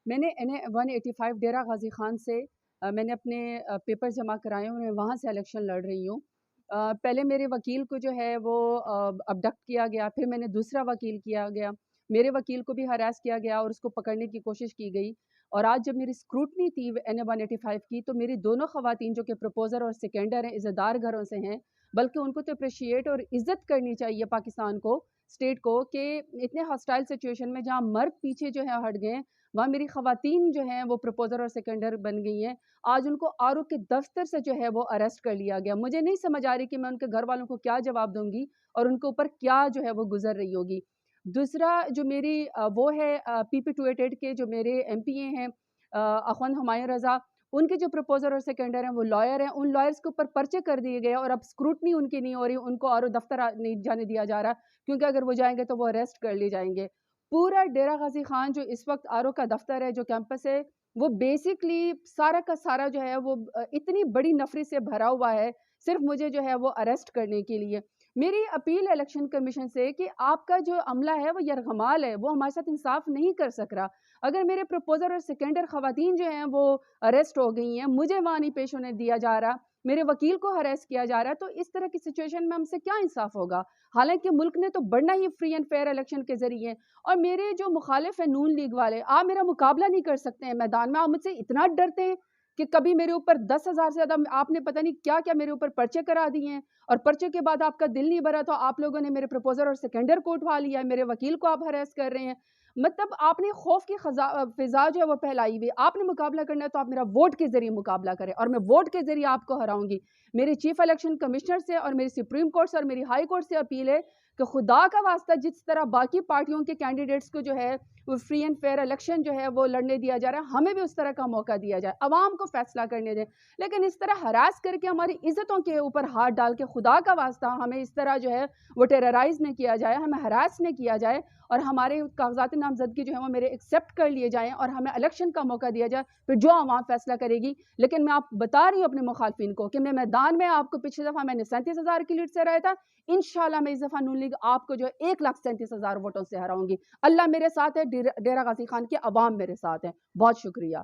میں نے NA-185 ڈیرہ غازی خان سے میں نے اپنے پیپر جمع کرائے ہیں، وہاں سے الیکشن لڑ رہی ہوں۔ پہلے میرے وکیل کو جو ہے وہ ابڈکٹ کیا گیا، پھر میں نے دوسرا وکیل کیا گیا، میرے وکیل کو بھی ہراس کیا گیا اور اس کو پکڑنے کی کوشش کی گئی۔ اور آج جب میری اسکروٹنی تھی NA-185 کی، تو میری دونوں خواتین جو کہ پروپوزر اور سیکنڈر ہیں، عزتدار گھروں سے ہیں، بلکہ ان کو تو اپریشیٹ اور عزت کرنی چاہیے پاکستان کو، اسٹیٹ کو، کہ اتنے ہاسٹائل سچویشن میں جہاں مرد پیچھے جو ہے ہٹ گئے، وہاں میری خواتین جو ہیں وہ پروپوزر اور سیکنڈر بن گئی ہیں۔ آج ان کو آر او کے دفتر سے جو ہے وہ اریسٹ کر لیا گیا۔ مجھے نہیں سمجھ آ رہی کہ میں ان کے گھر والوں کو کیا جواب دوں گی اور ان کے اوپر کیا جو ہے وہ گزر رہی ہوگی۔ دوسرا جو میری وہ ہے PP-288 کے جو میرے MP ہیں اخوند ہمایوں رضا، ان کے جو پروپوزر اور سیکنڈر ہیں وہ لائر ہیں، ان لائرز کے اوپر پرچے کر دیے گئے اور اب اسکروٹنی ان کی نہیں ہو رہی، ان کو آر او دفتر نہیں جانے دیا جا رہا، کیونکہ اگر وہ جائیں گے تو وہ اریسٹ کر لیے جائیں گے۔ پورا ڈیرہ غازی خان جو اس وقت آر او کا دفتر ہے، جو کیمپس ہے، وہ بیسکلی سارا کا سارا جو ہے وہ اتنی بڑی نفری سے بھرا ہوا ہے، صرف مجھے جو ہے وہ اریسٹ کرنے کے لیے۔ میری اپیل الیکشن کمیشن سے کہ آپ کا جو عملہ ہے وہ یرغمال ہے، وہ ہمارے ساتھ انصاف نہیں کر سک رہا۔ اگر میرے پروپوزر اور سیکنڈر خواتین جو ہیں وہ اریسٹ ہو گئی ہیں، مجھے وہاں نہیں پیش ہونے دیا جا رہا، میرے وکیل کو ہراس کیا جا رہا ہے، تو اس طرح کی سچویشن میں ہم سے کیا انصاف ہوگا؟ حالانکہ ملک نے تو بڑھنا ہی فری اینڈ فیئر الیکشن کے ذریعے، اور میرے جو مخالف ہیں نون لیگ والے، آپ میرا مقابلہ نہیں کر سکتے ہیں میدان میں، آپ مجھ سے اتنا ڈرتے ہیں کہ کبھی میرے اوپر 10,000 سے زیادہ آپ نے پتہ نہیں کیا کیا میرے اوپر پرچے کرا دیے ہیں، اور پرچے کے بعد آپ کا دل نہیں بھرا تو آپ لوگوں نے میرے پروپوزر اور سیکنڈر کو اٹھوا لیا ہے، میرے وکیل کو آپ ہراس کر رہے ہیں۔ مطلب آپ نے خوف کی فضا جو ہے وہ پھیلائی ہوئی ہے۔ آپ نے مقابلہ کرنا ہے تو آپ میرا ووٹ کے ذریعے مقابلہ کریں، اور میں ووٹ کے ذریعے آپ کو ہراؤں گی۔ میری چیف الیکشن کمشنر سے اور میری سپریم کورٹ سے اور میری ہائی کورٹ سے اپیل ہے کہ خدا کا واسطہ جس طرح باقی پارٹیوں کے کینڈیڈیٹس کو جو ہے وہ فری اینڈ فیئر الیکشن جو ہے وہ لڑنے دیا جا رہا ہے، ہمیں بھی اس طرح کا موقع دیا جائے، عوام کو فیصلہ کرنے دیں۔ لیکن اس طرح ہراس کر کے ہماری عزتوں کے اوپر ہاتھ ڈال کے خدا کا واسطہ ہمیں اس طرح جو ہے وہ ٹیررائز نہ کیا جائے، ہمیں ہراس نہ کیا جائے، اور ہمارے کاغذات نامزدگی جو ہے وہ میرے ایکسیپٹ کر لیے جائیں اور ہمیں الیکشن کا موقع دیا جائے، پھر جو عوام فیصلہ کرے گی۔ لیکن میں آپ بتا رہی ہوں اپنے مخالفین کو کہ میں میدان میں آپ کو پچھلی دفعہ میں نے 37,000 کی لیڈ سے ہرایا تھا، انشاءاللہ میں اس دفعہ نون لیگ آپ کو جو ہے 1,37,000 ووٹوں سے ہراؤں گی۔ اللہ میرے ساتھ ہے، ڈیرہ غازی خان کی عوام میرے ساتھ ہے۔ بہت شکریہ۔